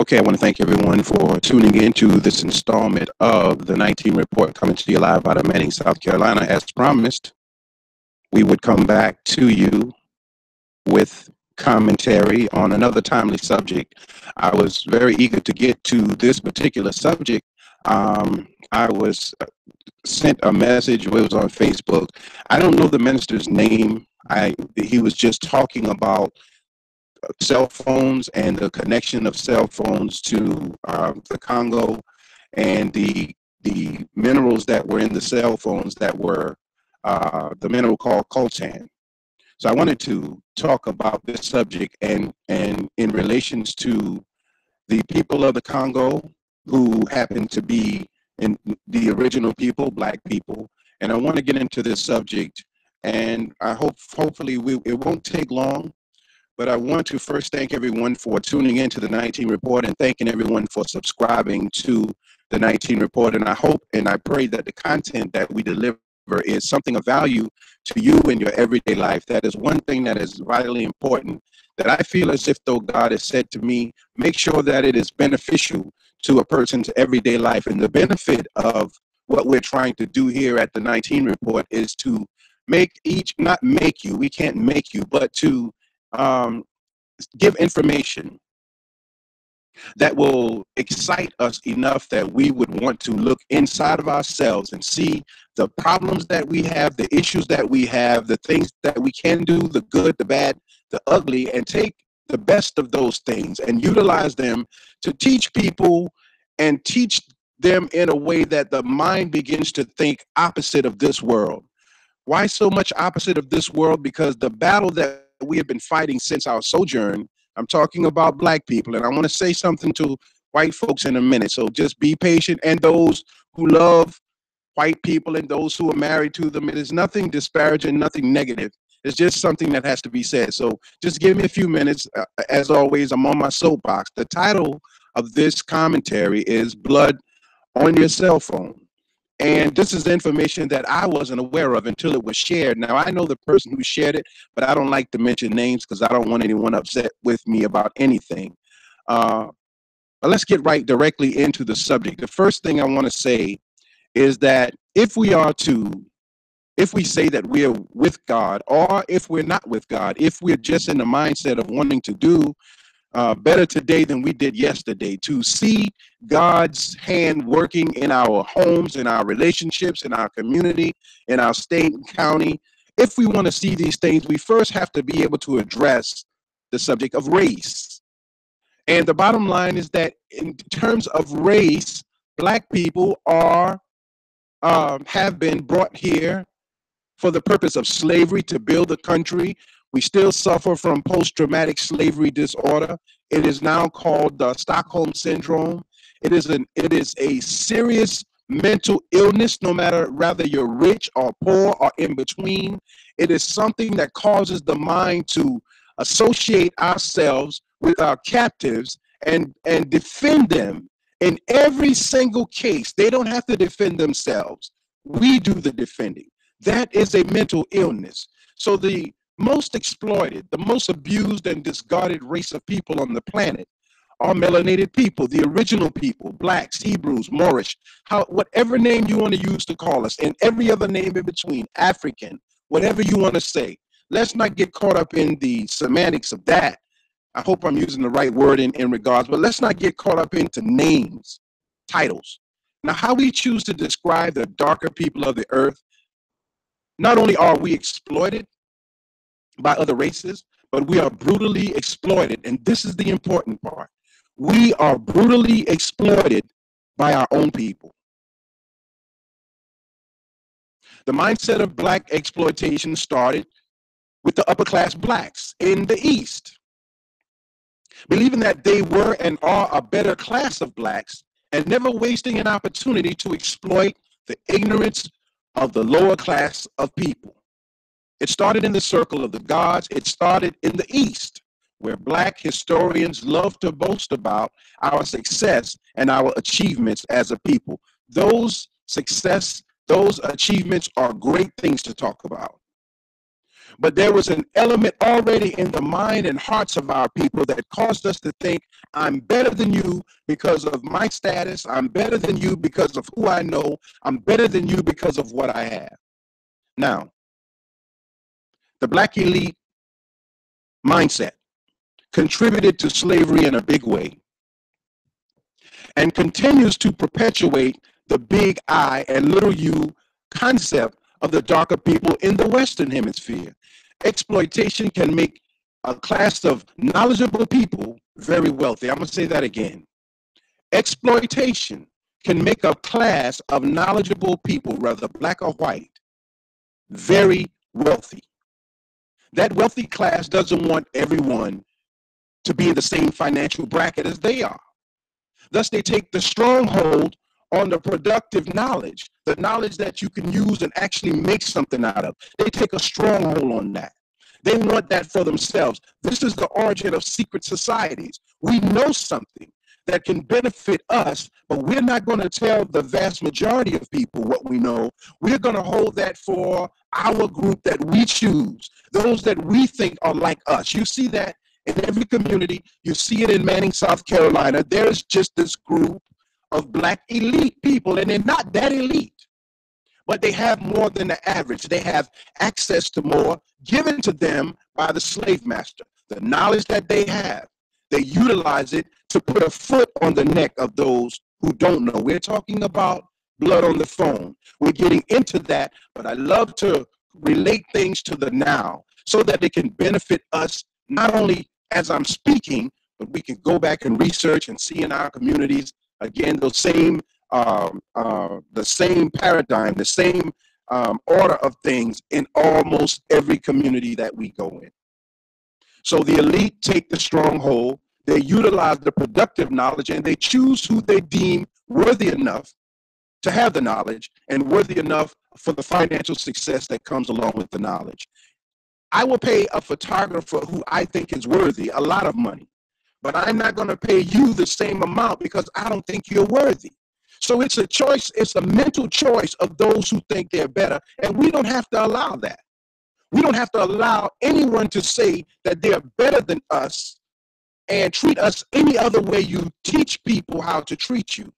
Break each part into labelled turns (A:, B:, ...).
A: Okay, I want to thank everyone for tuning in to this installment of the 19 Report coming to you live out of Manning, South Carolina. As promised, we would come back to you with commentary on another timely subject. I was very eager to get to this particular subject. I was sent a message, it was on Facebook. I don't know the minister's name. He was just talking about cell phones and the connection of cell phones to the Congo and the minerals that were in the cell phones that were the mineral called coltan. So I wanted to talk about this subject and in relations to the people of the Congo who happen to be in the original people, Black people. And I want to get into this subject, and I hopefully it won't take long. But I want to first thank everyone for tuning in to the 19 Report and thanking everyone for subscribing to the 19 Report. And I hope and I pray that the content that we deliver is something of value to you in your everyday life. That is one thing that is vitally important, that I feel as if though God has said to me, make sure that it is beneficial to a person's everyday life. And the benefit of what we're trying to do here at the 19 Report is to not make you, we can't make you, but to um, give information that will excite us enough that we would want to look inside of ourselves and see the problems that we have, the issues that we have, the things that we can do, the good, the bad, the ugly, and take the best of those things and utilize them to teach people and teach them in a way that the mind begins to think opposite of this world. Why so much opposite of this world? Because the battle that we have been fighting since our sojourn, I'm talking about Black people, and I want to say something to white folks in a minute. So just be patient. And those who love white people and those who are married to them, it is nothing disparaging, nothing negative. It's just something that has to be said. So just give me a few minutes. As always, I'm on my soapbox. The title of this commentary is Blood on Your Cell Phone. And this is information that I wasn't aware of until it was shared. Now, I know the person who shared it, but I don't like to mention names because I don't want anyone upset with me about anything. Uh, but let's get right directly into the subject. The first thing I want to say is that if we say that we are with God, or if we're not with God, if we're just in the mindset of wanting to do better today than we did yesterday, to see God's hand working in our homes, in our relationships, in our community, in our state and county. If we want to see these things, we first have to be able to address the subject of race. And the bottom line is that in terms of race, Black people have been brought here for the purpose of slavery to build the country. We still suffer from post-traumatic slavery disorder. It is now called the Stockholm Syndrome. It is a serious mental illness, no matter whether you're rich or poor or in between. It is something that causes the mind to associate ourselves with our captives and defend them. In every single case, they don't have to defend themselves. We do the defending. That is a mental illness. So the most exploited, the most abused and discarded race of people on the planet are melanated people, the original people, Blacks, Hebrews, Moorish, whatever name you want to use to call us, and every other name in between, African, whatever you want to say. Let's not get caught up in the semantics of that. I hope I'm using the right word in regards, but let's not get caught up into names, titles. Now, how we choose to describe the darker people of the earth, not only are we exploited by other races, but we are brutally exploited. And this is the important part. We are brutally exploited by our own people. The mindset of Black exploitation started with the upper class Blacks in the East, believing that they were and are a better class of Blacks and never wasting an opportunity to exploit the ignorance of the lower class of people. It started in the circle of the gods. It started in the East, where Black historians love to boast about our success and our achievements as a people. Those achievements are great things to talk about. But there was an element already in the mind and hearts of our people that caused us to think, I'm better than you because of my status. I'm better than you because of who I know. I'm better than you because of what I have. Now, the black elite mindset contributed to slavery in a big way and continues to perpetuate the big I and little u concept of the darker people in the Western Hemisphere. Exploitation can make a class of knowledgeable people very wealthy. I'm going to say that again. Exploitation can make a class of knowledgeable people, whether black or white, very wealthy. That wealthy class doesn't want everyone to be in the same financial bracket as they are. Thus, they take the stronghold on the productive knowledge, the knowledge that you can use and actually make something out of. They take a stronghold on that. They want that for themselves. This is the origin of secret societies. We know something that can benefit us, but we're not going to tell the vast majority of people what we know. We're going to hold that for our group that we choose, those that we think are like us. You see that in every community. You see it in Manning, South Carolina. There's just this group of black elite people, and they're not that elite, but they have more than the average. They have access to more given to them by the slave master. The knowledge that they have, they utilize it to put a foot on the neck of those who don't know. We're talking about blood on the phone. We're getting into that, but I love to relate things to the now so that it can benefit us not only as I'm speaking, but we can go back and research and see in our communities, again, the same paradigm, the same order of things in almost every community that we go in. So the elite take the stronghold, they utilize the productive knowledge, and they choose who they deem worthy enough to have the knowledge and worthy enough for the financial success that comes along with the knowledge. I will pay a photographer who I think is worthy a lot of money, but I'm not going to pay you the same amount because I don't think you're worthy. So it's a choice, it's a mental choice of those who think they're better, and we don't have to allow that. We don't have to allow anyone to say that they're better than us and treat us any other way you teach people how to treat you.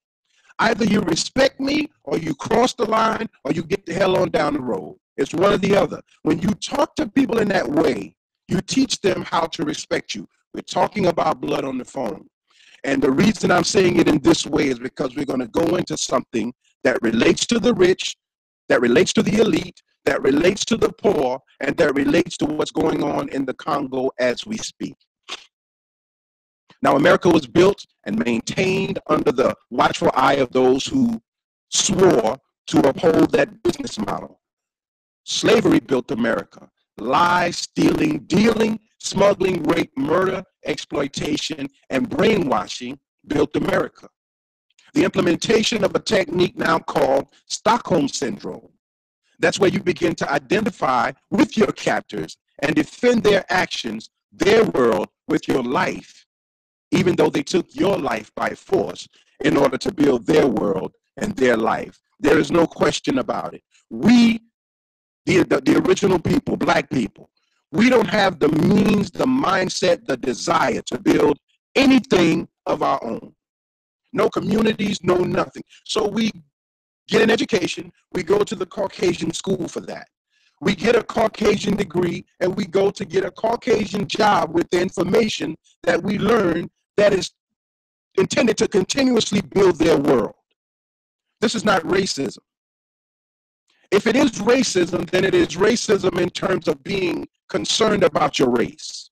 A: Either you respect me, or you cross the line, or you get the hell on down the road. It's one or the other. When you talk to people in that way, you teach them how to respect you. We're talking about blood on the phone. And the reason I'm saying it in this way is because we're going to go into something that relates to the rich, that relates to the elite, that relates to the poor, and that relates to what's going on in the Congo as we speak. Now, America was built and maintained under the watchful eye of those who swore to uphold that business model. Slavery built America. Lies, stealing, dealing, smuggling, rape, murder, exploitation, and brainwashing built America. The implementation of a technique now called Stockholm Syndrome. That's where you begin to identify with your captors and defend their actions, their world, with your life, even though they took your life by force in order to build their world and their life. There is no question about it. We, the original people, black people, we don't have the means, the mindset, the desire to build anything of our own. No communities, no nothing. So we get an education, we go to the Caucasian school for that. We get a Caucasian degree, and we go to get a Caucasian job with the information that we learn that is intended to continuously build their world. This is not racism. If it is racism, then it is racism in terms of being concerned about your race.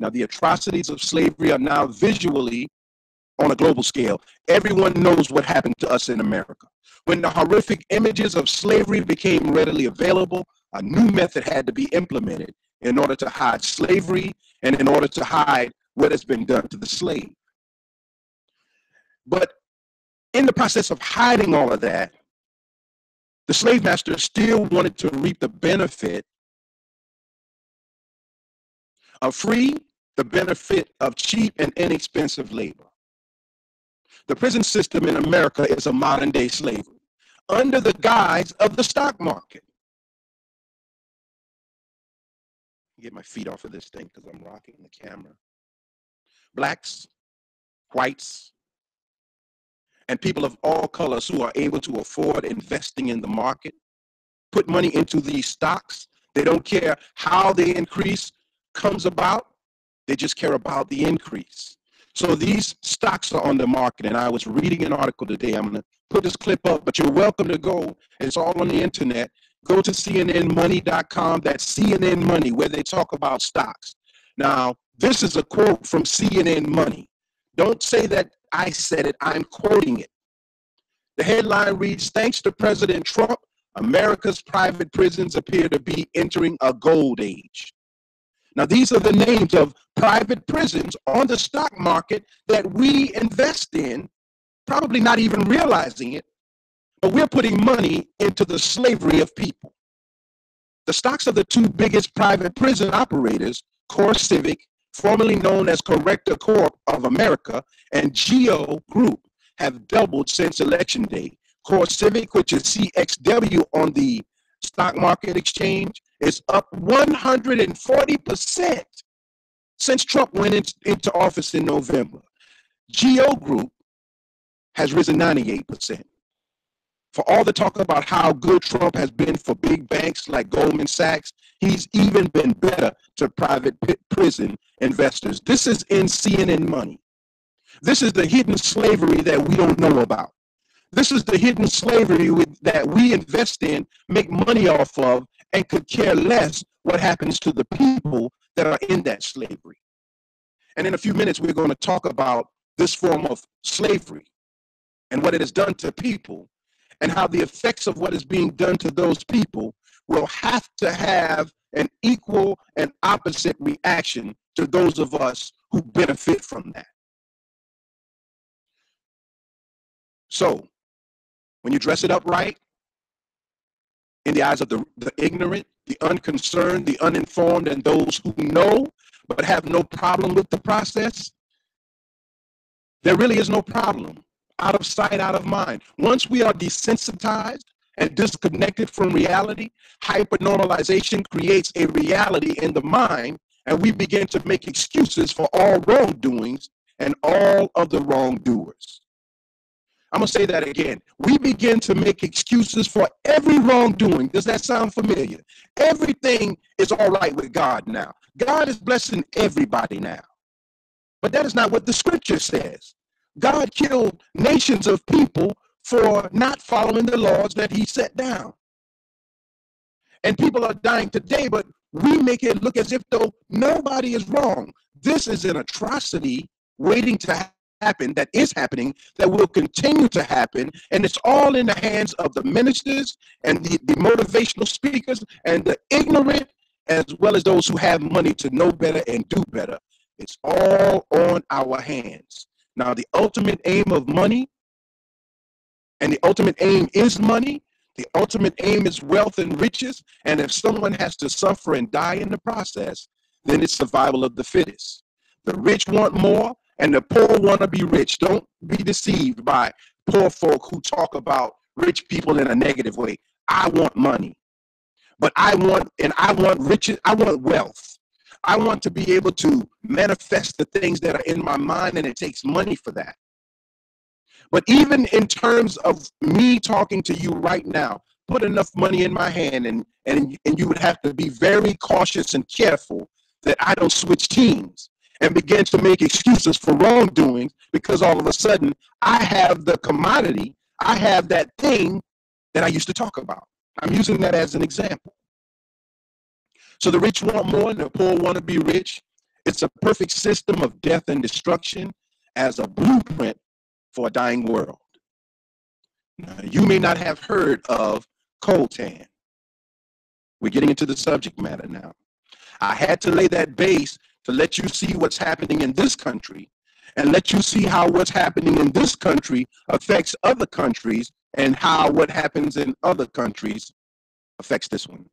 A: Now, the atrocities of slavery are now visually on a global scale. Everyone knows what happened to us in America. When the horrific images of slavery became readily available, a new method had to be implemented in order to hide slavery and in order to hide what has been done to the slave. But in the process of hiding all of that, the slave master still wanted to reap the benefit of the benefit of cheap and inexpensive labor. The prison system in America is a modern day slavery under the guise of the stock market. Get my feet off of this thing because I'm rocking the camera. Blacks, whites, and people of all colors who are able to afford investing in the market, put money into these stocks. They don't care how the increase comes about. They just care about the increase. So these stocks are on the market, and I was reading an article today. I'm going to put this clip up, but you're welcome to go. It's all on the internet. Go to cnnmoney.com. That's CNN Money, where they talk about stocks. Now, this is a quote from CNN Money. Don't say that I said it. I'm quoting it. The headline reads, thanks to President Trump, America's private prisons appear to be entering a gold age. Now, these are the names of private prisons on the stock market that we invest in, probably not even realizing it, but we're putting money into the slavery of people. The stocks of the two biggest private prison operators, CoreCivic, formerly known as Corrector Corp of America, and GEO Group, have doubled since Election Day. CoreCivic, which is CXW on the stock market exchange, is up 140% since Trump went into office in November. GEO Group has risen 98%. For all the talk about how good Trump has been for big banks like Goldman Sachs, he's even been better to private prison investors. This is in CNN Money. This is the hidden slavery that we don't know about. This is the hidden slavery that we invest in, make money off of, and could care less what happens to the people that are in that slavery. And in a few minutes, we're going to talk about this form of slavery and what it has done to people, and how the effects of what is being done to those people will have to have an equal and opposite reaction to those of us who benefit from that. So, when you dress it up right, in the eyes of the ignorant, the unconcerned, the uninformed, and those who know but have no problem with the process, there really is no problem. Out of sight, out of mind. Once we are desensitized and disconnected from reality, hypernormalization creates a reality in the mind, and we begin to make excuses for all wrongdoings and all of the wrongdoers. I'm going to say that again. We begin to make excuses for every wrongdoing. Does that sound familiar? Everything is all right with God now. God is blessing everybody now. But that is not what the scripture says. God killed nations of people for not following the laws that he set down. And people are dying today, but we make it look as if though nobody is wrong. This is an atrocity waiting to happen, that is happening, that will continue to happen. And it's all in the hands of the ministers and the motivational speakers and the ignorant, as well as those who have money to know better and do better. It's all on our hands. Now, the ultimate aim of money, and the ultimate aim is money, the ultimate aim is wealth and riches, and if someone has to suffer and die in the process, then it's survival of the fittest. The rich want more, and the poor want to be rich. Don't be deceived by poor folk who talk about rich people in a negative way. I want money, but I want riches, I want wealth. I want to be able to manifest the things that are in my mind, and it takes money for that. But even in terms of me talking to you right now, put enough money in my hand, and you would have to be very cautious and careful that I don't switch teams and begin to make excuses for wrongdoing, because all of a sudden I have the commodity, I have that thing that I used to talk about. I'm using that as an example. So the rich want more and the poor want to be rich. It's a perfect system of death and destruction as a blueprint for a dying world. Now, you may not have heard of coltan. We're getting into the subject matter now. I had to lay that base to let you see what's happening in this country, and let you see how what's happening in this country affects other countries, and how what happens in other countries affects this one.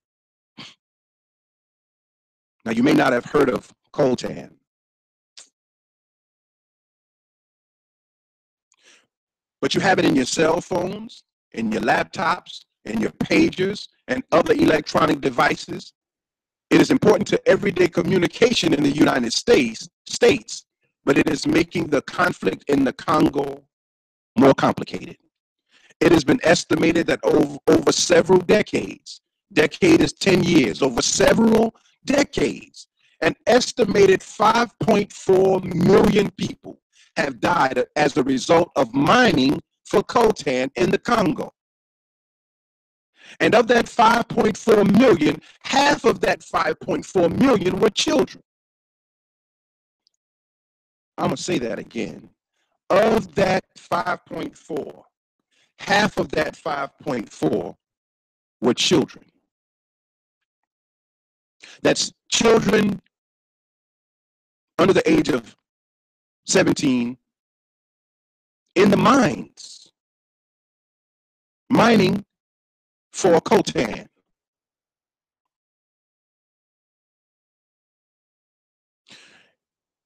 A: Now, you may not have heard of coltan. But you have it in your cell phones, in your laptops, in your pagers, and other electronic devices. It is important to everyday communication in the United States, but it is making the conflict in the Congo more complicated. It has been estimated that over several decades, decade is 10 years, over several decades, an estimated 5.4 million people have died as a result of mining for coltan in the Congo. And of that 5.4 million, half of that 5.4 million were children. I'm going to say that again. Of that 5.4, half of that 5.4 were children. That's children under the age of 17 in the mines, mining for coltan.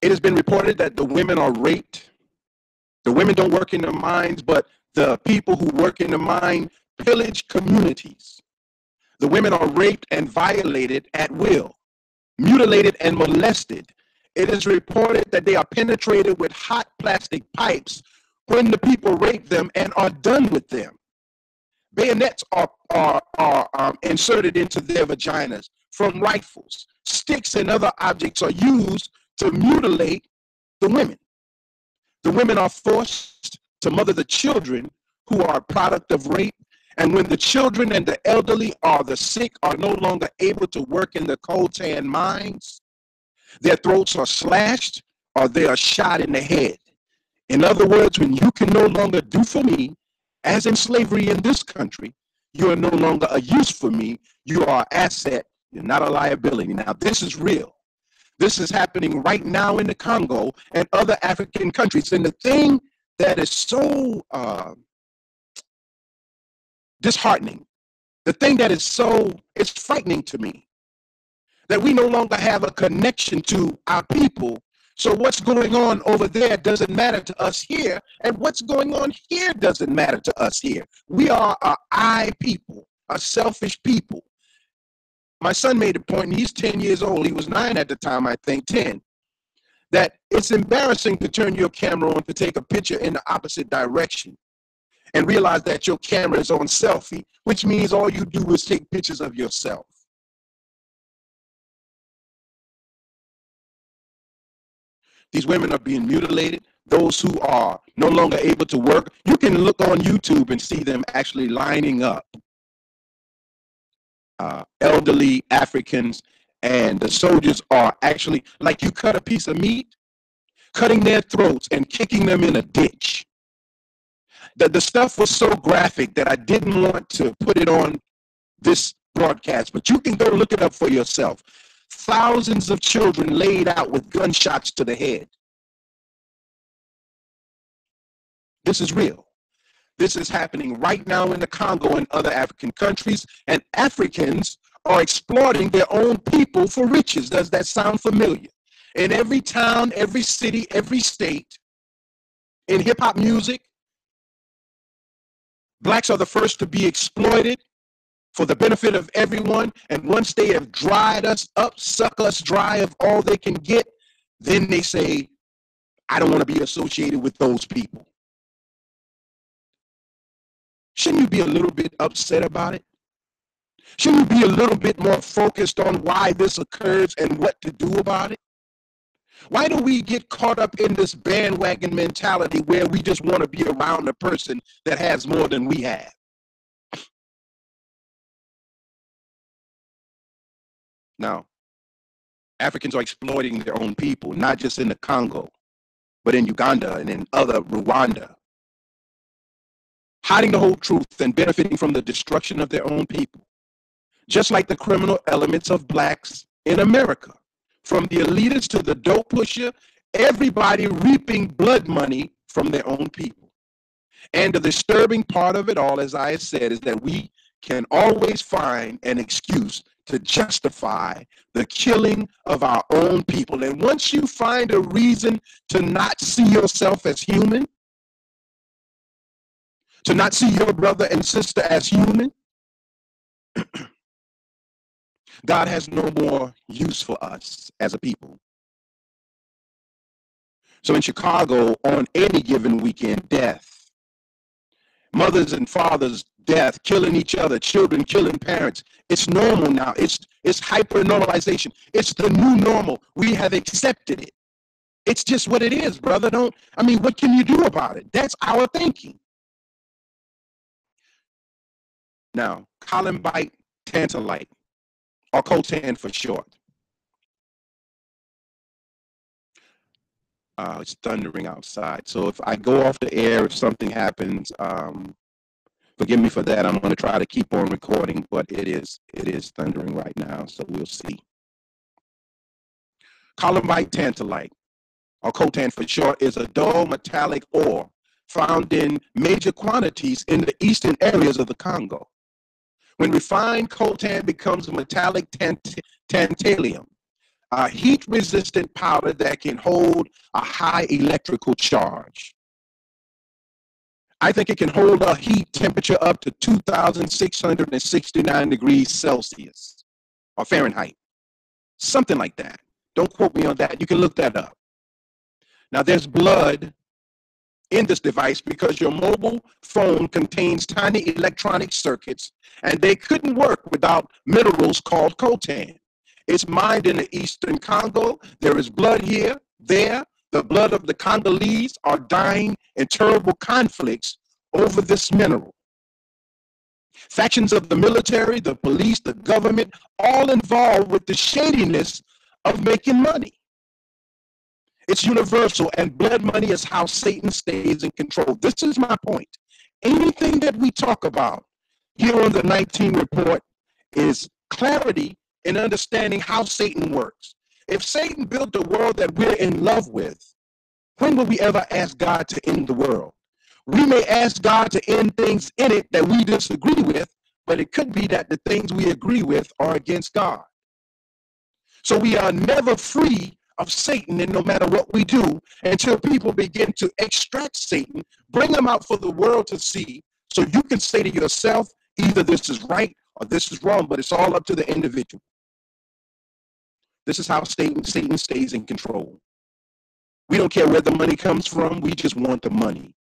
A: It has been reported that the women are raped. The women don't work in the mines, but the people who work in the mine pillage communities. The women are raped and violated at will, mutilated and molested. It is reported that they are penetrated with hot plastic pipes when the people rape them and are done with them. Bayonets are inserted into their vaginas from rifles. Sticks and other objects are used to mutilate the women. The women are forced to mother the children who are a product of rape. And when the children and the elderly or the sick are no longer able to work in the coltan mines, their throats are slashed or they are shot in the head. In other words, when you can no longer do for me, as in slavery in this country, you are no longer a use for me. You are an asset. You're not a liability. Now, this is real. This is happening right now in the Congo and other African countries. And the thing that is so disheartening, the thing that is it's frightening to me, that we no longer have a connection to our people. So what's going on over there doesn't matter to us here, and what's going on here doesn't matter to us here. We are a I people, a selfish people. My son made a point, and he's 10 years old. He was 9 at the time, I think, 10, that it's embarrassing to turn your camera on to take a picture in the opposite direction and realize that your camera is on selfie, which means all you do is take pictures of yourself. These women are being mutilated. Those who are no longer able to work, you can look on YouTube and see them actually lining up. Elderly Africans, and the soldiers are actually, like you cut a piece of meat, cutting their throats and kicking them in a ditch. The stuff was so graphic that I didn't want to put it on this broadcast, but you can go look it up for yourself. Thousands of children laid out with gunshots to the head. This is real. This is happening right now in the Congo and other African countries, and Africans are exploiting their own people for riches. Does that sound familiar? In every town, every city, every state, in hip-hop music, blacks are the first to be exploited for the benefit of everyone, and once they have dried us up, suck us dry of all they can get, then they say, I don't want to be associated with those people. Shouldn't you be a little bit upset about it? Shouldn't you be a little bit more focused on why this occurs and what to do about it? Why do we get caught up in this bandwagon mentality where we just want to be around a person that has more than we have? Now, Africans are exploiting their own people, not just in the Congo, but in Uganda and in other Rwanda, hiding the whole truth and benefiting from the destruction of their own people, just like the criminal elements of blacks in America. From the elitists to the dope pusher, everybody reaping blood money from their own people. And the disturbing part of it all, as I said, is that we can always find an excuse to justify the killing of our own people. And once you find a reason to not see yourself as human, to not see your brother and sister as human, God has no more use for us as a people. So in Chicago, on any given weekend, death, mothers and fathers, death, killing each other, children killing parents. It's normal now. It's hyper normalization. It's the new normal. We have accepted it. It's just what it is, brother. What can you do about it? That's our thinking. Now, columbite tantalite, or coltan for short. It's thundering outside. So if I go off the air, if something happens, forgive me for that. I'm going to try to keep on recording, but it is thundering right now, so we'll see. Columbite tantalite, or coltan for short, is a dull metallic ore found in major quantities in the eastern areas of the Congo. When refined, coltan becomes a metallic tantalum, a heat-resistant powder that can hold a high electrical charge. I think it can hold a heat temperature up to 2,669 degrees Celsius or Fahrenheit, something like that. Don't quote me on that. You can look that up. Now, there's blood in this device because your mobile phone contains tiny electronic circuits, and they couldn't work without minerals called coltan. It's mined in the eastern Congo. There is blood here, there. The blood of the Congolese are dying in terrible conflicts over this mineral. Factions of the military, the police, the government, all involved with the shadiness of making money. It's universal, and blood money is how Satan stays in control. This is my point. Anything that we talk about here on the 19 report is clarity in understanding how Satan works. If Satan built the world that we're in love with, when will we ever ask God to end the world? We may ask God to end things in it that we disagree with, but it could be that the things we agree with are against God. So we are never free of Satan, and no matter what we do, until people begin to extract Satan, bring him out for the world to see, so you can say to yourself, either this is right or this is wrong, but it's all up to the individual. This is how Satan stays in control. We don't care where the money comes from. We just want the money.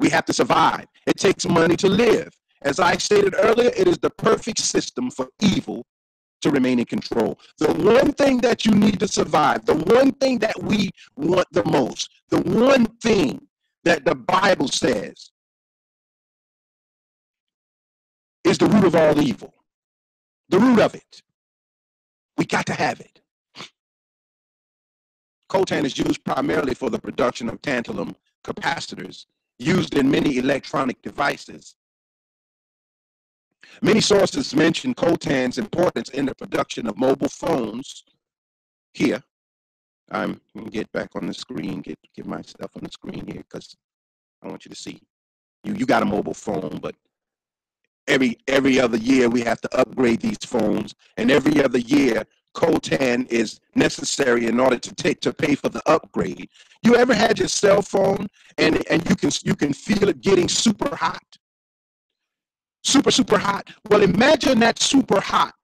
A: We have to survive. It takes money to live. As I stated earlier, it is the perfect system for evil to remain in control. The one thing that you need to survive, the one thing that we want the most, the one thing that the Bible says is the root of all evil. The root of it. We got to have it. Coltan is used primarily for the production of tantalum capacitors used in many electronic devices. Many sources mention coltan's importance in the production of mobile phones. Here, I'm going to get back on the screen, get my stuff on the screen here, because I want you to see. You got a mobile phone, but every other year we have to upgrade these phones, and every other year coltan is necessary in order to pay for the upgrade. You ever had your cell phone and you can feel it getting super hot? Super hot. Well, imagine that super hot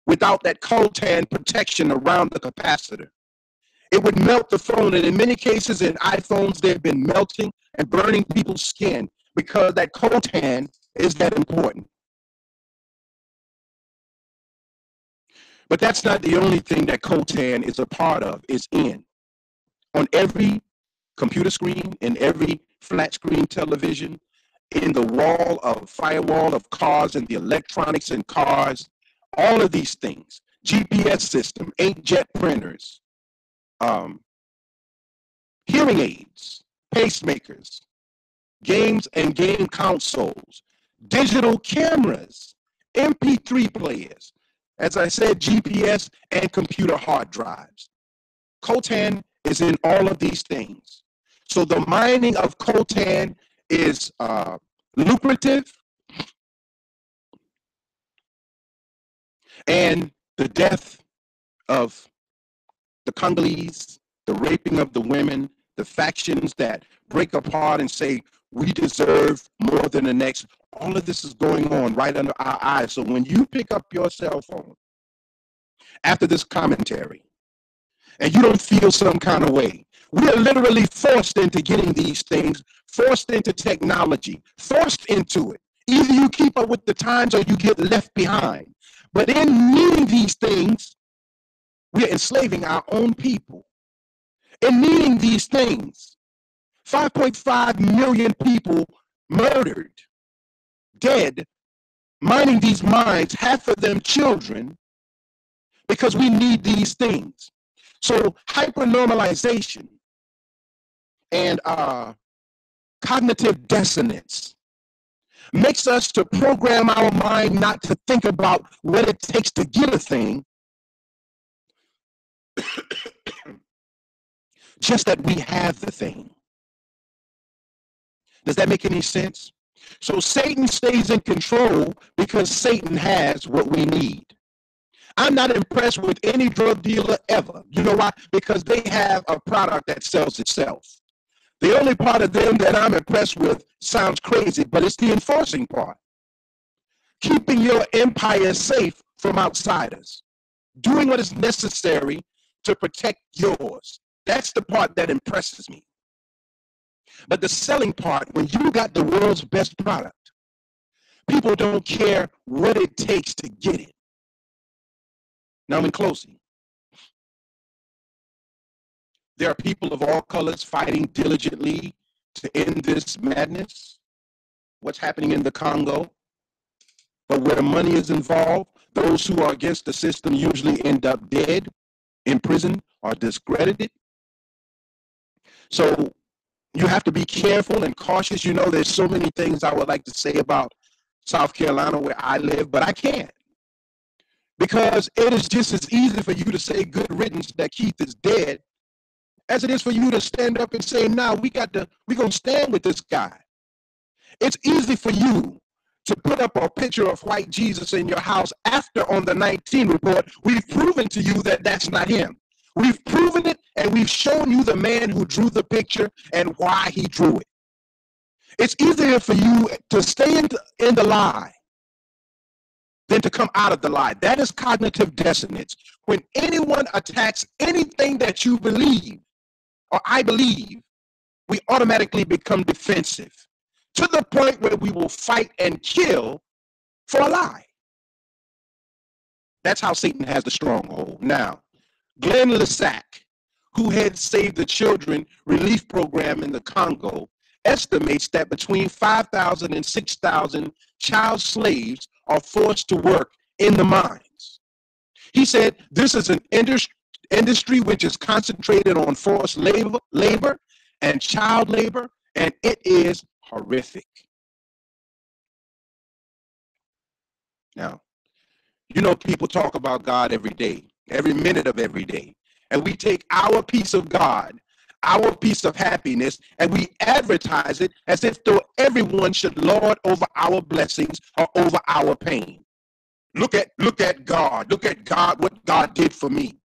A: without that coltan protection around the capacitor. It would melt the phone, and in many cases in iPhones, they've been melting and burning people's skin because that coltan is that important. But that's not the only thing that coltan is a part of, is in. On every computer screen, in every flat screen television, in the firewall of cars and the electronics in cars, all of these things, GPS system, inkjet printers, hearing aids, pacemakers, games and game consoles, digital cameras, MP3 players, as I said, GPS and computer hard drives. Coltan is in all of these things. So the mining of coltan is lucrative, and the death of the Congolese, the raping of the women, the factions that break apart and say, we deserve more than the next. All of this is going on right under our eyes. So when you pick up your cell phone after this commentary, and you don't feel some kind of way. We are literally forced into getting these things, forced into technology, forced into it. Either you keep up with the times or you get left behind. But in needing these things, we are enslaving our own people. In needing these things, 5.5 million people murdered, dead, mining these mines, half of them children, because we need these things. So hypernormalization and cognitive dissonance makes us to program our mind not to think about what it takes to get a thing, just that we have the thing. Does that make any sense? So Satan stays in control because Satan has what we need. I'm not impressed with any drug dealer ever. You know why? Because they have a product that sells itself. The only part of them that I'm impressed with sounds crazy, but it's the enforcing part. Keeping your empire safe from outsiders. Doing what is necessary to protect yours. That's the part that impresses me. But the selling part, when you got the world's best product, people don't care what it takes to get it. Now, in closing, there are people of all colors fighting diligently to end this madness, what's happening in the Congo. But where money is involved, those who are against the system usually end up dead, in prison, or discredited. So you have to be careful and cautious. You know, there's so many things I would like to say about South Carolina where I live, but I can't. Because it is just as easy for you to say good riddance that Keith is dead as it is for you to stand up and say, nah, we're going to stand with this guy. It's easy for you to put up a picture of white Jesus in your house after on the 19 report, we've proven to you that that's not him. We've proven it, and we've shown you the man who drew the picture and why he drew it. It's easier for you to stay in the lie than to come out of the lie. That is cognitive dissonance. When anyone attacks anything that you believe, or I believe, we automatically become defensive to the point where we will fight and kill for a lie. That's how Satan has the stronghold. Now, Glenn Lassack, who had Save the Children relief program in the Congo, estimates that between 5,000 and 6,000 child slaves are forced to work in the mines. He said this is an industry which is concentrated on forced labor and child labor, and it is horrific. Now, you know, people talk about God every day, every minute of every day, and we take our piece of God, our piece of happiness, and we advertise it as if though everyone should lord over our blessings or over our pain. Look at God. Look at God, what God did for me.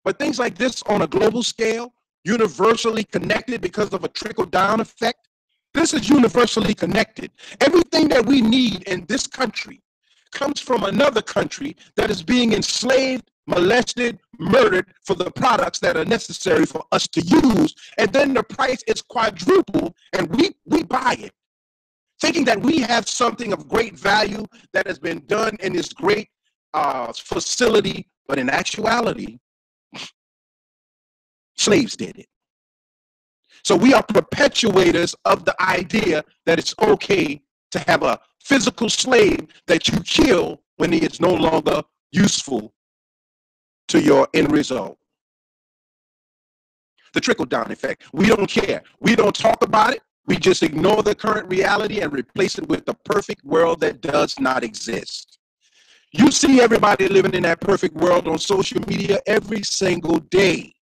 A: But things like this on a global scale, universally connected because of a trickle-down effect, this is universally connected. Everything that we need in this country comes from another country that is being enslaved, molested, murdered for the products that are necessary for us to use, and then the price is quadrupled, and we buy it, thinking that we have something of great value that has been done in this great facility, but in actuality, slaves did it. So we are perpetuators of the idea that it's okay to have a physical slave that you kill when he is no longer useful to your end result. The trickle-down effect. We don't care. We don't talk about it. We just ignore the current reality and replace it with the perfect world that does not exist. You see everybody living in that perfect world on social media every single day.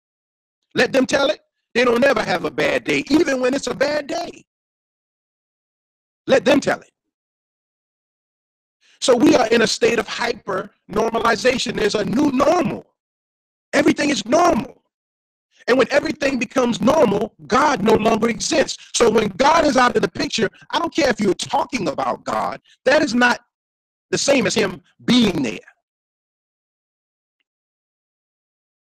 A: Let them tell it. They don't ever have a bad day, even when it's a bad day. Let them tell it. So we are in a state of hyper normalization. There's a new normal. Everything is normal. And when everything becomes normal, God no longer exists. So when God is out of the picture, I don't care if you're talking about God. That is not the same as him being there.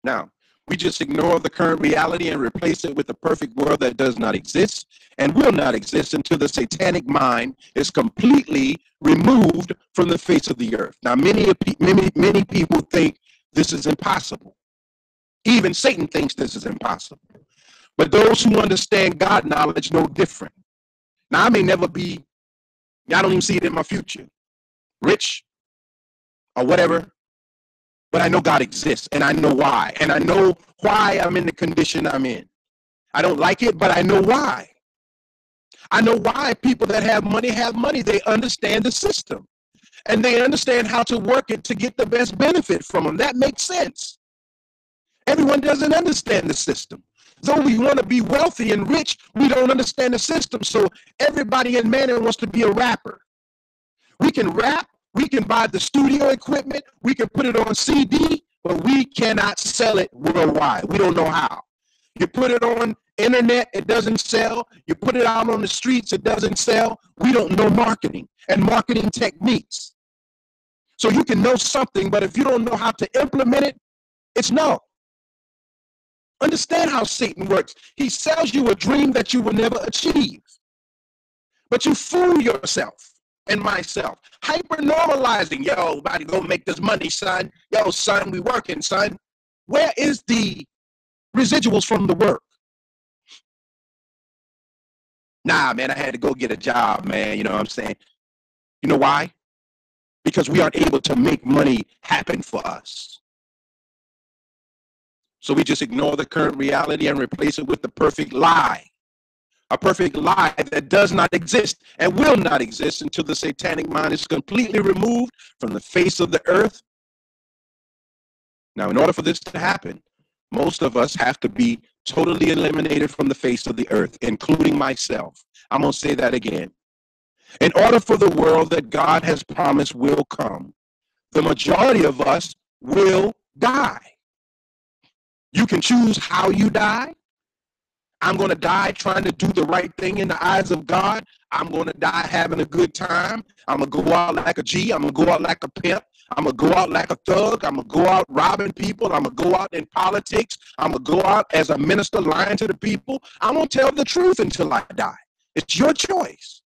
A: Now, we just ignore the current reality and replace it with a perfect world that does not exist and will not exist until the satanic mind is completely removed from the face of the earth. Now, many people think this is impossible. Even Satan thinks this is impossible. But those who understand God knowledge know different. Now, I may never be, I don't even see it in my future, rich or whatever, but I know God exists, and I know why. And I know why I'm in the condition I'm in. I don't like it, but I know why. I know why people that have money have money. They understand the system, and they understand how to work it to get the best benefit from them. That makes sense. Everyone doesn't understand the system. Though we want to be wealthy and rich, we don't understand the system. So everybody in Manning wants to be a rapper. We can rap, we can buy the studio equipment, we can put it on CD, but we cannot sell it worldwide. We don't know how. You put it on internet, it doesn't sell. You put it out on the streets, it doesn't sell. We don't know marketing and marketing techniques. So you can know something, but if you don't know how to implement it, it's no. Understand how Satan works. He sells you a dream that you will never achieve. But you fool yourself and myself, hyper normalizing. Yo, everybody go make this money, son. Yo, son, we working, son. Where is the residuals from the work? Nah, man, I had to go get a job, man. You know what I'm saying? You know why? Because we aren't able to make money happen for us. So we just ignore the current reality and replace it with the perfect lie. A perfect lie that does not exist and will not exist until the satanic mind is completely removed from the face of the earth. Now, in order for this to happen, most of us have to be totally eliminated from the face of the earth, including myself. I'm going to say that again. In order for the world that God has promised will come, the majority of us will die. You can choose how you die. I'm going to die trying to do the right thing in the eyes of God. I'm going to die having a good time. I'm going to go out like a G. I'm going to go out like a pimp. I'm going to go out like a thug. I'm going to go out robbing people. I'm going to go out in politics. I'm going to go out as a minister lying to the people. I'm going to tell the truth until I die. It's your choice.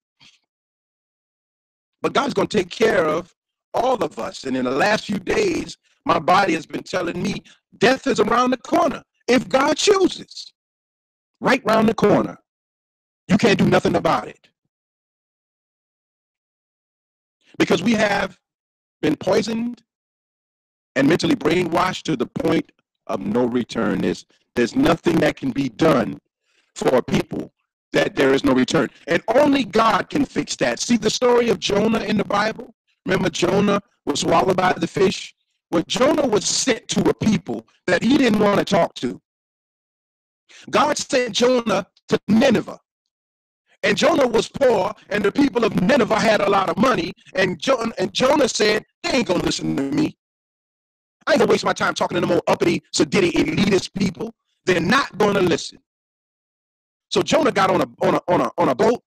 A: But God's going to take care of all of us. And in the last few days, my body has been telling me death is around the corner if God chooses. Right round the corner. You can't do nothing about it. Because we have been poisoned and mentally brainwashed to the point of no return. There's nothing that can be done for people that there is no return. And only God can fix that. See the story of Jonah in the Bible? Remember Jonah was swallowed by the fish? Well, Jonah was sent to a people that he didn't want to talk to. God sent Jonah to Nineveh. And Jonah was poor, and the people of Nineveh had a lot of money. And Jonah said, they ain't going to listen to me. I ain't going to waste my time talking to them old uppity, sedity, elitist people. They're not going to listen. So Jonah got on a boat,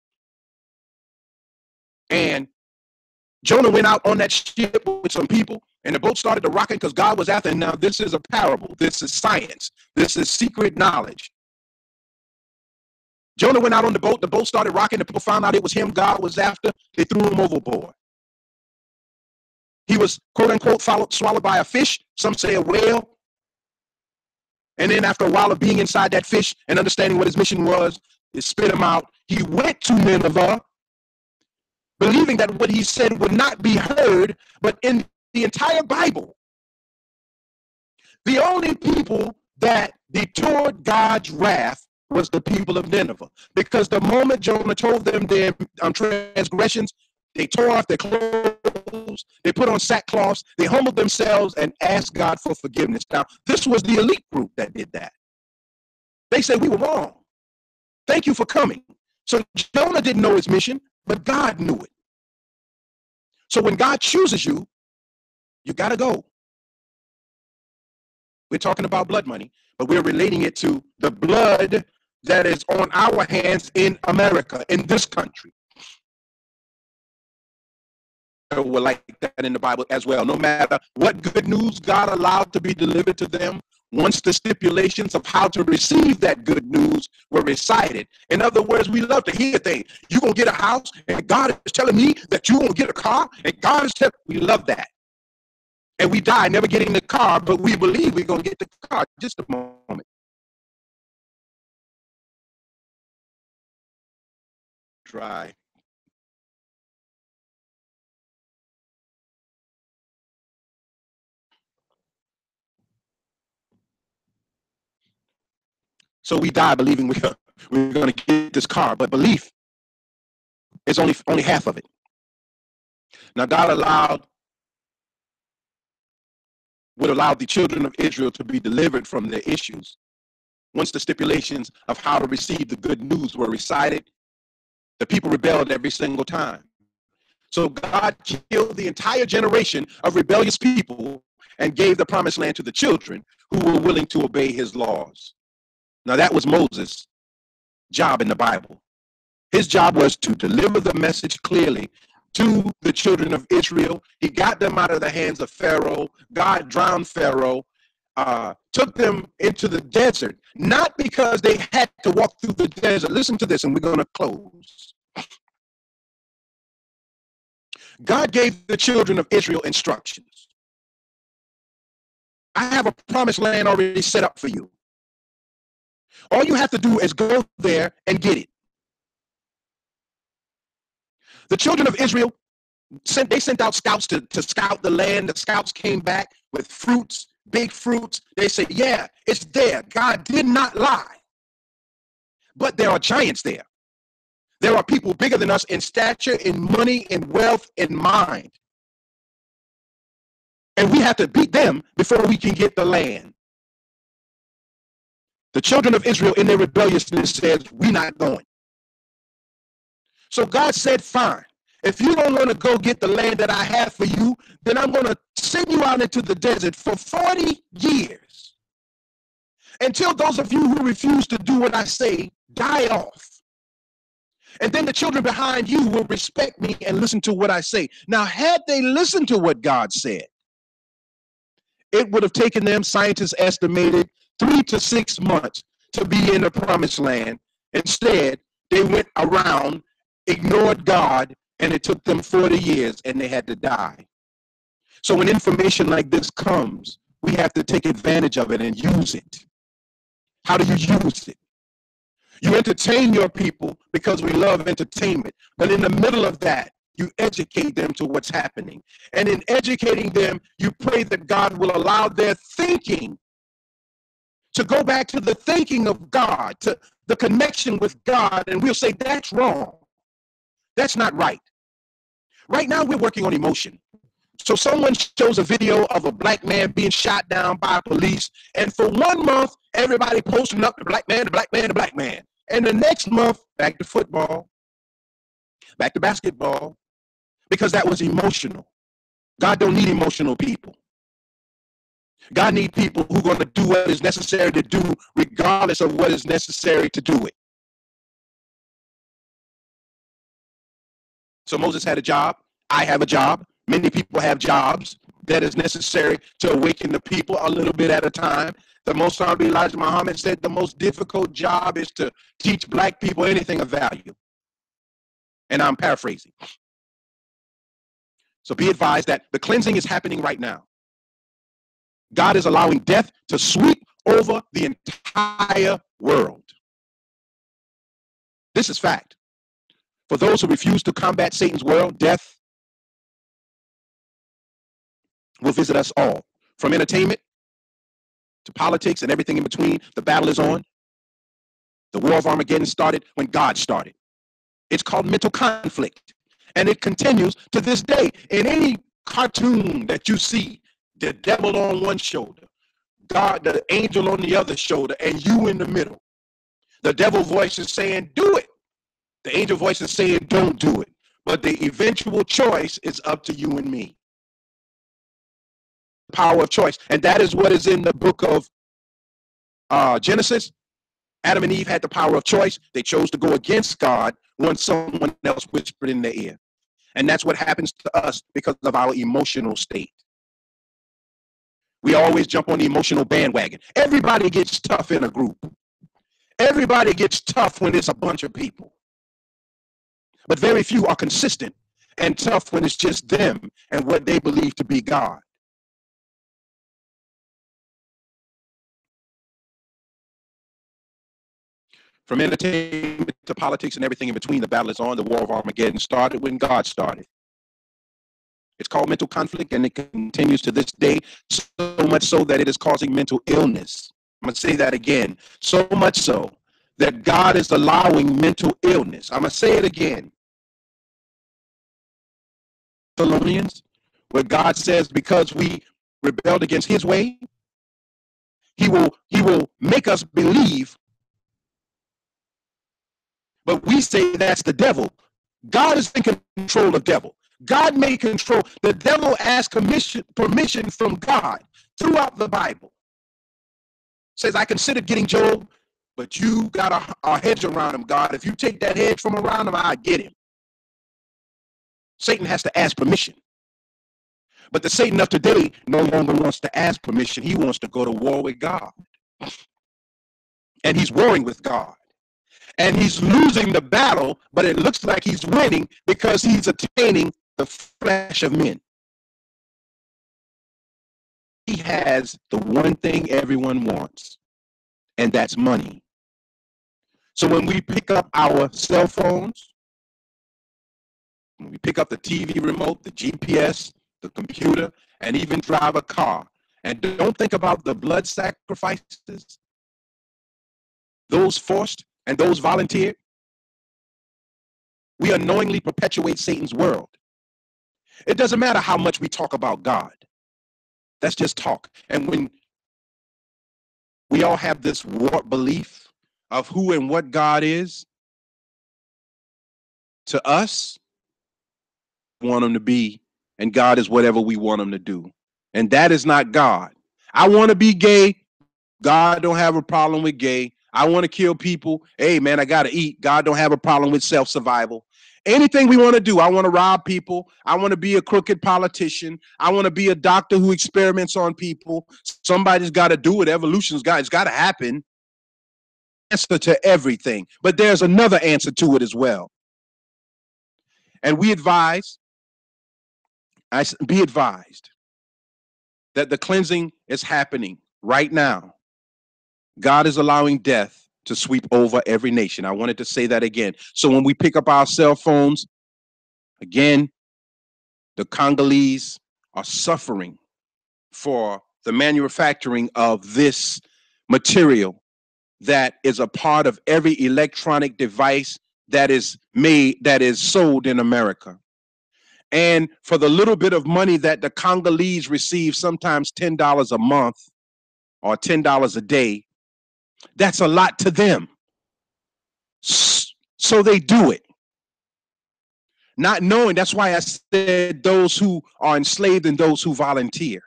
A: and Jonah went out on that ship with some people, and the boat started to rock because God was after him. Now, this is a parable. This is science. This is secret knowledge. Jonah went out on the boat started rocking, the people found out it was him God was after, they threw him overboard. He was, quote unquote, swallowed by a fish, some say a whale. And then after a while of being inside that fish and understanding what his mission was, it spit him out. He went to Nineveh, believing that what he said would not be heard, but in the entire Bible, the only people that detoured God's wrath was the people of Nineveh. Because the moment Jonah told them their transgressions, they tore off their clothes, they put on sackcloths, they humbled themselves and asked God for forgiveness. Now, this was the elite group that did that. They said, we were wrong. Thank you for coming. So Jonah didn't know his mission, but God knew it. So when God chooses you, you got to go. We're talking about blood money, but we're relating it to the blood that is on our hands in America, in this country. We're like that in the Bible as well. No matter what good news God allowed to be delivered to them, once the stipulations of how to receive that good news were recited. In other words, we love to hear things. You're going to get a house, and God is telling me that you're going to get a car, and God is telling me. We love that. And we die never getting the car, but we believe we're going to get the car. Just a moment. Try. So we die believing we're going to get this car, but belief is only half of it. Now, God would allow the children of Israel to be delivered from their issues. Once the stipulations of how to receive the good news were recited, the people rebelled every single time. So God killed the entire generation of rebellious people and gave the promised land to the children who were willing to obey his laws. Now, that was Moses' job in the Bible. His job was to deliver the message clearly to the children of Israel. He got them out of the hands of Pharaoh. God drowned Pharaoh, took them into the desert, not because they had to walk through the desert. Listen to this, and we're going to close. God gave the children of Israel instructions. I have a promised land already set up for you. All you have to do is go there and get it. The children of Israel sent out scouts to scout the land. The scouts came back with fruits, big fruits. They said, yeah, it's there. God did not lie. But there are giants there. There are people bigger than us in stature, in money, in wealth, in mind. And we have to beat them before we can get the land. The children of Israel in their rebelliousness said, we're not going. So God said, fine. If you don't want to go get the land that I have for you, then I'm going to send you out into the desert for 40 years. Until those of you who refuse to do what I say die off. And then the children behind you will respect me and listen to what I say. Now, had they listened to what God said, it would have taken them, scientists estimated, 3 to 6 months to be in the promised land. Instead, they went around, ignored God, and it took them 40 years and they had to die. So when information like this comes, we have to take advantage of it and use it. How do you use it? You entertain your people because we love entertainment. But in the middle of that, you educate them to what's happening. And in educating them, you pray that God will allow their thinking to go back to the thinking of God, to the connection with God. And we'll say, that's wrong. That's not right. Right now, we're working on emotion. So someone shows a video of a black man being shot down by police. And for 1 month, everybody posting up the black man, the black man, the black man. And the next month, back to football, back to basketball, because that was emotional. God don't need emotional people. God needs people who are going to do what is necessary to do, regardless of what is necessary to do it. So Moses had a job. I have a job. Many people have jobs that is necessary to awaken the people a little bit at a time. The Most Honorable Elijah Muhammad said the most difficult job is to teach black people anything of value. And I'm paraphrasing. So be advised that the cleansing is happening right now. God is allowing death to sweep over the entire world. This is fact. For those who refuse to combat Satan's world, death will visit us all. From entertainment to politics and everything in between, the battle is on. The war of Armageddon started when God started. It's called mental conflict. And it continues to this day. In any cartoon that you see, the devil on one shoulder, God, the angel on the other shoulder, and you in the middle. The devil voice is saying, do it. The angel voice is saying, don't do it. But the eventual choice is up to you and me. Power of choice. And that is what is in the book of Genesis. Adam and Eve had the power of choice. They chose to go against God when someone else whispered in their ear. And that's what happens to us because of our emotional state. We always jump on the emotional bandwagon. Everybody gets tough in a group. Everybody gets tough when it's a bunch of people. But very few are consistent and tough when it's just them and what they believe to be God. From entertainment to politics and everything in between, the battle is on. The war of Armageddon started when God started. It's called mental conflict, and it continues to this day, so much so that it is causing mental illness. I'm going to say that again. So much so that God is allowing mental illness. I'm going to say it again. Thessalonians, where God says because we rebelled against his way, he will make us believe. But we say that's the devil. God is in control of the devil. God may control. The devil asks permission from God throughout the Bible. Says, I considered getting Job, but you got a hedge around him, God. If you take that hedge from around him, I get him. Satan has to ask permission. But the Satan of today no longer wants to ask permission. He wants to go to war with God. And he's warring with God. And he's losing the battle, but it looks like he's winning because he's attaining the flesh of men. He has the one thing everyone wants, and that's money. So when we pick up our cell phones, when we pick up the TV remote, the GPS, the computer, and even drive a car, and don't think about the blood sacrifices, those forced and those volunteered, we unknowingly perpetuate Satan's world. It doesn't matter how much we talk about God. That's just talk. And when we all have this warped belief of who and what God is, to us, we want him to be, and God is whatever we want him to do. And that is not God. I want to be gay. God don't have a problem with gay. I want to kill people. Hey, man, I got to eat. God don't have a problem with self-survival. Anything we want to do, I want to rob people. I want to be a crooked politician. I want to be a doctor who experiments on people. Somebody's got to do it. Evolution's got, it's got to happen. Answer to everything. But there's another answer to it as well. And we advise, be advised that the cleansing is happening right now. God is allowing death to sweep over every nation. I wanted to say that again. So when we pick up our cell phones, again, the Congolese are suffering for the manufacturing of this material that is a part of every electronic device that is made, that is sold in America. And for the little bit of money that the Congolese receive, sometimes $10 a month or $10 a day, that's a lot to them. So they do it. Not knowing, that's why I said those who are enslaved and those who volunteer.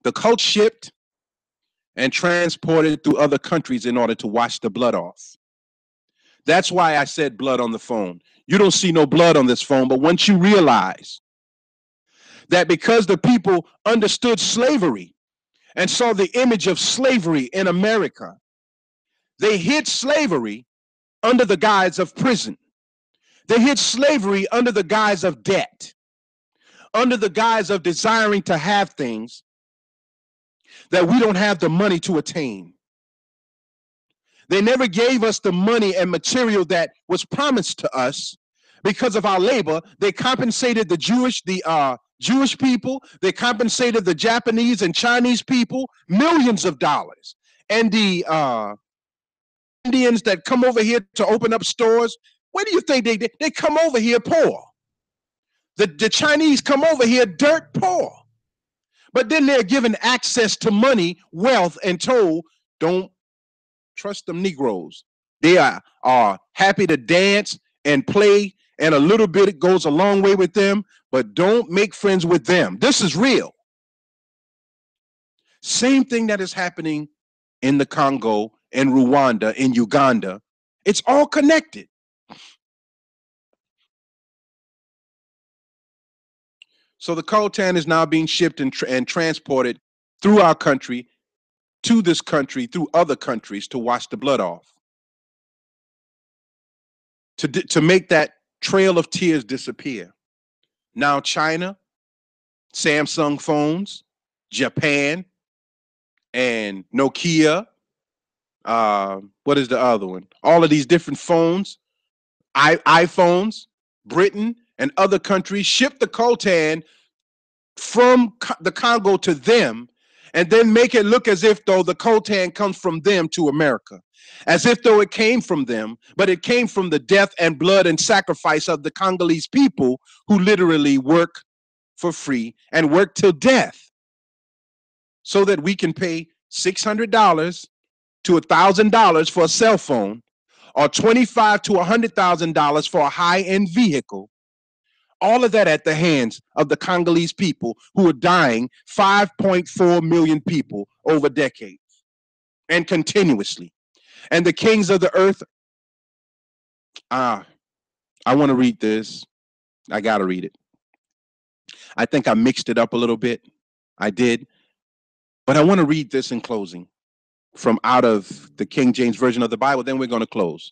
A: The cult shipped and transported through other countries in order to wash the blood off. That's why I said blood on the phone. You don't see no blood on this phone, but once you realize that because the people understood slavery and saw the image of slavery in America, they hid slavery under the guise of prison. They hid slavery under the guise of debt, under the guise of desiring to have things that we don't have the money to attain. They never gave us the money and material that was promised to us because of our labor. They compensated the Jewish people. They compensated the Japanese and Chinese people millions of dollars. And the Indians that come over here to open up stores, where do you think they come over here poor? The Chinese come over here dirt poor. But then they're given access to money, wealth, and told, don't trust them Negroes. They are happy to dance and play, and a little bit it goes a long way with them, but don't make friends with them. This is real. Same thing that is happening in the Congo, in Rwanda, in Uganda. It's all connected. So the coltan is now being shipped and transported through our country, to this country, through other countries to wash the blood off, to make that trail of tears disappear. Now China, Samsung phones, Japan, and Nokia, what is the other one? All of these different phones, iPhones, Britain, and other countries ship the coltan from the Congo to them, and then make it look as if though the coltan comes from them to America, as if though it came from them, but it came from the death and blood and sacrifice of the Congolese people who literally work for free and work till death so that we can pay $600 to $1,000 for a cell phone, or $25,000 to $100,000 for a high-end vehicle. All of that at the hands of the Congolese people who are dying, 5.4 million people over decades and continuously. And the kings of the earth, I want to read this. I got to read it. I think I mixed it up a little bit. I did. But I want to read this in closing from out of the King James Version of the Bible. Then we're going to close.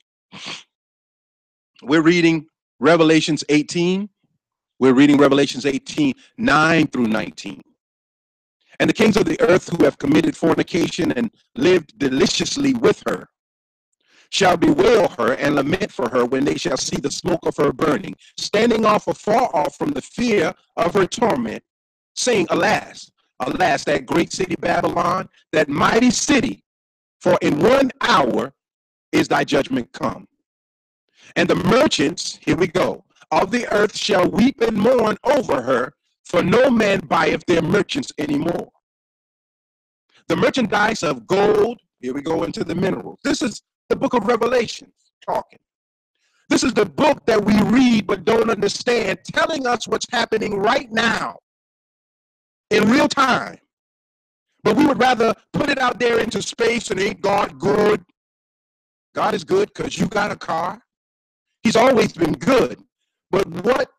A: We're reading Revelations 18. We're reading Revelations 18, 9 through 19. And the kings of the earth who have committed fornication and lived deliciously with her shall bewail her and lament for her when they shall see the smoke of her burning, standing afar off from the fear of her torment, saying, Alas, alas, that great city Babylon, that mighty city, for in 1 hour is thy judgment come. And the merchants, here we go, of the earth shall weep and mourn over her, for no man buyeth their merchants anymore. The merchandise of gold, here we go into the minerals. This is the book of Revelation talking. This is the book that we read but don't understand, telling us what's happening right now in real time. But we would rather put it out there into space and ain't God good? God is good because you got a car. He's always been good. But what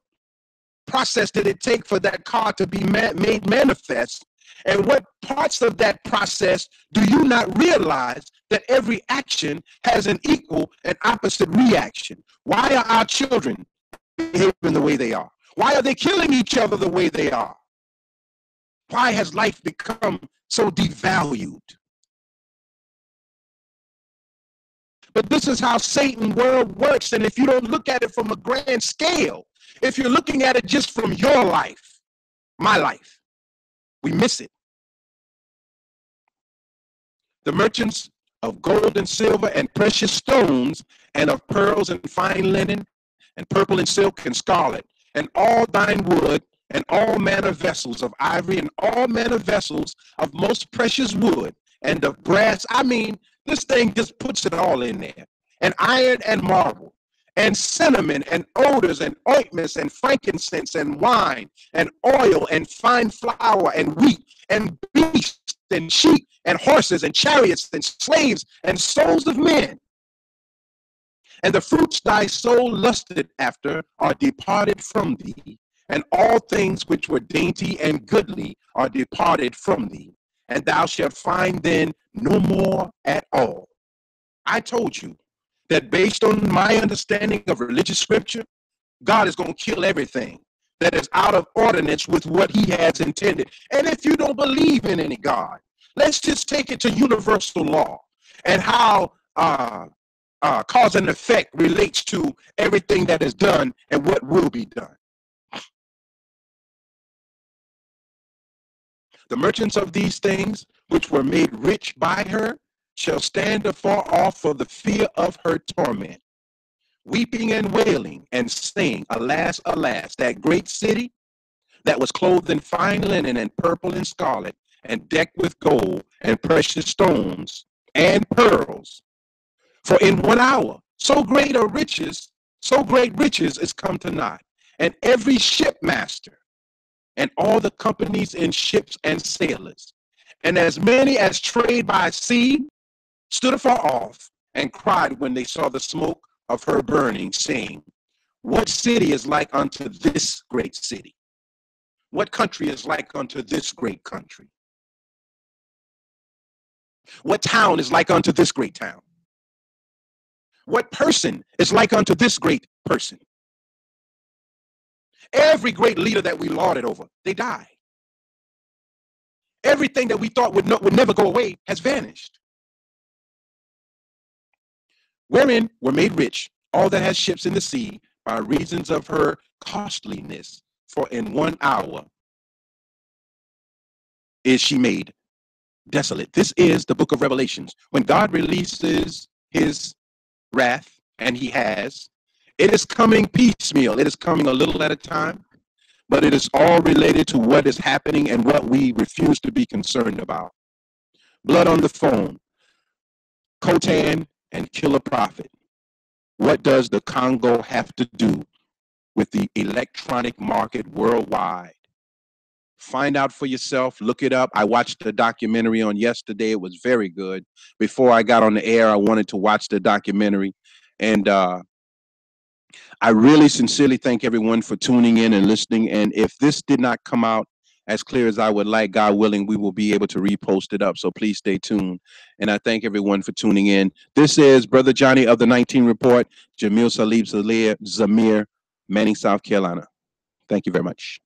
A: process did it take for that car to be made manifest? And what parts of that process do you not realize that every action has an equal and opposite reaction? Why are our children behaving the way they are? Why are they killing each other the way they are? Why has life become so devalued? But this is how Satan world works. And if you don't look at it from a grand scale, if you're looking at it just from your life, my life, we miss it. The merchants of gold and silver and precious stones, and of pearls and fine linen, and purple and silk and scarlet, and all thine wood, and all manner vessels of ivory, and all manner vessels of most precious wood, and of brass. I mean, this thing just puts it all in there. And iron and marble, and cinnamon and odors and ointments and frankincense and wine and oil and fine flour and wheat and beasts and sheep and horses and chariots and slaves and souls of men. And the fruits thy soul lusted after are departed from thee, and all things which were dainty and goodly are departed from thee, and thou shalt find then no more at all. I told you that based on my understanding of religious scripture, God is going to kill everything that is out of ordinance with what he has intended. And if you don't believe in any God, let's just take it to universal law and how cause and effect relates to everything that is done and what will be done. The merchants of these things, which were made rich by her, shall stand afar off for the fear of her torment, weeping and wailing and saying, Alas, alas, that great city that was clothed in fine linen and purple and scarlet, and decked with gold and precious stones and pearls. For in 1 hour, so great riches is come to naught, and every shipmaster and all the companies in ships and sailors, and as many as trade by sea, stood afar off and cried when they saw the smoke of her burning, saying, What city is like unto this great city? What country is like unto this great country? What town is like unto this great town? What person is like unto this great person? Every great leader that we lauded over, they died. Everything that we thought would never go away has vanished. Wherein were made rich all that has ships in the sea by reasons of her costliness, for in 1 hour is she made desolate. This is the book of Revelations. When God releases his wrath, and he has, it is coming piecemeal. It is coming a little at a time, but it is all related to what is happening and what we refuse to be concerned about. Blood on the phone, Khotan and Killer Prophet. What does the Congo have to do with the electronic market worldwide? Find out for yourself. Look it up. I watched the documentary on yesterday. It was very good. Before I got on the air, I wanted to watch the documentary. And I really sincerely thank everyone for tuning in and listening. And if this did not come out as clear as I would like, God willing, we will be able to repost it up. So please stay tuned. And I thank everyone for tuning in. This is Brother Johnny of the 19 Report, Jamil Salib Zamir, Manning, South Carolina. Thank you very much.